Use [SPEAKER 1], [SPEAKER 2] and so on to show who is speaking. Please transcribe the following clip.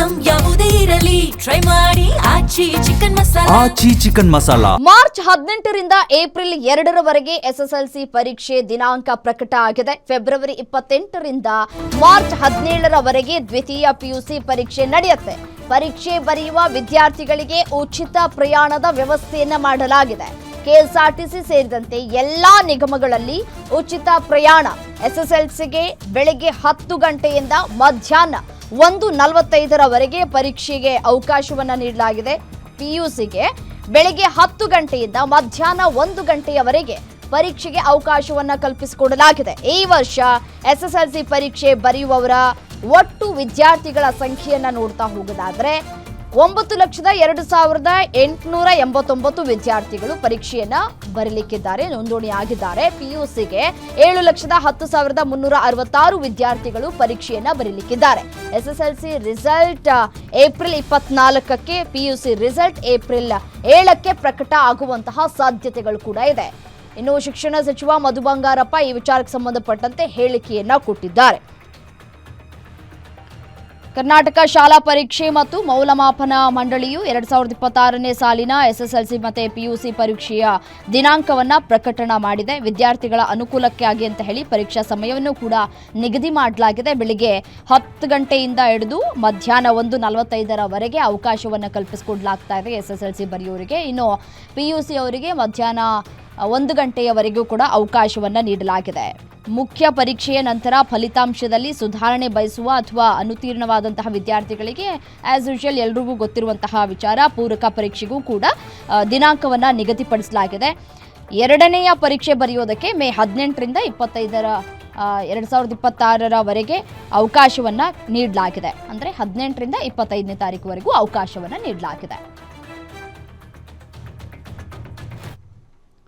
[SPEAKER 1] Item ಯಾವುದೇ ಇರಲಿ try ಮಾಡಿ ಆಚಿ ಚಿಕನ್ ಮಸಾಲಾ.
[SPEAKER 2] ಮಾರ್ಚ್ 18ರಿಂದ ಏಪ್ರಿಲ್ 2ರವರೆಗೆ ಎಸ್ಎಸ್ಎಲ್ಸಿ ಪರೀಕ್ಷೆ ದಿನಾಂಕ ಪ್ರಕಟ ಆಗಿದೆ. ಫೆಬ್ರವರಿ 28ರಿಂದ ಮಾರ್ಚ್ 17ರವರೆಗೆ ದ್ವಿತೀಯ ಪಿಯುಸಿ ಪರೀಕ್ಷೆ ನಡೆಯುತ್ತೆ. ಪರೀಕ್ಷೆ ಬರೆಯುವ ವಿದ್ಯಾರ್ಥಿಗಳಿಗೆ ಉಚಿತ ಪ್ರಯಾಣದ ವ್ಯವಸ್ಥೆಯನ್ನ ಮಾಡಲಾಗಿದೆ. ಕೆಎಸ್ಆರ್ಟಿಸಿ ಸೇರಿದಂತೆ ಎಲ್ಲಾ ನಿಗಮಗಳಲ್ಲಿ ಉಚಿತ ಪ್ರಯಾಣ. ಎಸ್ಎಸ್ಎಲ್ಸಿಗೆ ಬೆಳಗ್ಗೆ 10 ಗಂಟೆಯಿಂದ ಮಧ್ಯಾಹ್ನ 1:45ರವರೆಗೆ ಪರೀಕ್ಷೆಗೆ ಅವಕಾಶವನ್ನ ನೀಡಲಾಗಿದೆ. ಪಿಯುಸಿಗೆ ಬೆಳಗ್ಗೆ 10 ಗಂಟೆಯಿಂದ ಮಧ್ಯಾಹ್ನ 1 ಗಂಟೆಯವರೆಗೆ ಪರೀಕ್ಷೆಗೆ ಅವಕಾಶವನ್ನ ಕಲ್ಪಿಸಿಕೊಡಲಾಗಿದೆ. ಈ ವರ್ಷ ಎಸ್ಎಸ್ಎಲ್ಸಿ ಪರೀಕ್ಷೆ ಬರೆಯುವವರ ಒಟ್ಟು ವಿದ್ಯಾರ್ಥಿಗಳ ಸಂಖ್ಯೆಯನ್ನ ನೋಡ್ತಾ ಹೋಗೋದಾದ್ರೆ 9,02,889 ವಿದ್ಯಾರ್ಥಿಗಳು ಪರೀಕ್ಷೆಯನ್ನ ಬರೀಲಿಕ್ಕಿದ್ದಾರೆ, ನೋಂದಣಿಯಾಗಿದ್ದಾರೆ. ಪಿಯುಸಿಗೆ 7,10,366 ವಿದ್ಯಾರ್ಥಿಗಳು ಪರೀಕ್ಷೆಯನ್ನ ಬರೀಲಿಕ್ಕಿದ್ದಾರೆ. ಎಸ್ಎಸ್ಎಲ್ಸಿ ರಿಸಲ್ಟ್ ಏಪ್ರಿಲ್ 24ಕ್ಕೆ, ಪಿಯುಸಿ ರಿಸಲ್ಟ್ ಏಪ್ರಿಲ್ 7ಕ್ಕೆ ಪ್ರಕಟ ಆಗುವಂತಹ ಸಾಧ್ಯತೆಗಳು ಕೂಡ ಇದೆ. ಇನ್ನು ಶಿಕ್ಷಣ ಸಚಿವ ಮಧು ಬಂಗಾರಪ್ಪ ಈ ವಿಚಾರಕ್ಕೆ ಸಂಬಂಧಪಟ್ಟಂತೆ ಹೇಳಿಕೆಯನ್ನ ಕೊಟ್ಟಿದ್ದಾರೆ. ಕರ್ನಾಟಕ ಶಾಲಾ ಪರೀಕ್ಷೆ ಮತ್ತು ಮೌಲ್ಯಮಾಪನ ಮಂಡಳಿಯು 2026ನೇ ಸಾಲಿನ ಎಸ್ಎಸ್ಎಲ್ಸಿ ಮತ್ತು ಪಿಯುಸಿ ಪರೀಕ್ಷೆಯ ದಿನಾಂಕವನ್ನ ಪ್ರಕಟಣೆ ಮಾಡಿದೆ. ವಿದ್ಯಾರ್ಥಿಗಳ ಅನುಕೂಲಕ್ಕಾಗಿ ಅಂತ ಹೇಳಿ ಪರೀಕ್ಷಾ ಸಮಯವನ್ನು ಕೂಡ ನಿಗದಿ ಮಾಡಲಾಗಿದೆ. ಬೆಳಿಗ್ಗೆ 10 ಗಂಟೆಯಿಂದ ಹಿಡಿದು ಮಧ್ಯಾಹ್ನ 1:45ರವರೆಗೆ ಅವಕಾಶವನ್ನು ಕಲ್ಪಿಸಿಕೊಡಲಾಗ್ತಾ ಇದೆ ಎಸ್ಎಸ್ಎಲ್ಸಿ ಬರೆಯೋರಿಗೆ. ಇನ್ನು ಪಿಯುಸಿ ಅವರಿಗೆ ಮಧ್ಯಾಹ್ನ 1 ಗಂಟೆಯವರೆಗೂ ಕೂಡ ಅವಕಾಶವನ್ನು ನೀಡಲಾಗಿದೆ. ಮುಖ್ಯ ಪರೀಕ್ಷೆಯ ನಂತರ ಫಲಿತಾಂಶದಲ್ಲಿ ಸುಧಾರಣೆ ಬಯಸುವ ಅಥವಾ ಅನುತ್ತೀರ್ಣವಾದಂತಹ ವಿದ್ಯಾರ್ಥಿಗಳಿಗೆ ಆಸ್ ಯೂಶುವಲ್ ಎಲ್ರಿಗೂ ಗೊತ್ತಿರುವಂತಹ ವಿಚಾರ, ಪೂರಕ ಪರೀಕ್ಷೆಗೂ ಕೂಡ ದಿನಾಂಕವನ್ನು ನಿಗದಿಪಡಿಸಲಾಗಿದೆ. ಎರಡನೆಯ ಪರೀಕ್ಷೆ ಬರೆಯೋದಕ್ಕೆ ಮೇ 18ರಿಂದ 2026ರವರೆಗೆ ಅವಕಾಶವನ್ನು ನೀಡಲಾಗಿದೆ. ಅಂದರೆ 18ರಿಂದ 25ನೇ ತಾರೀಕುವರೆಗೂ ಅವಕಾಶವನ್ನು ನೀಡಲಾಗಿದೆ.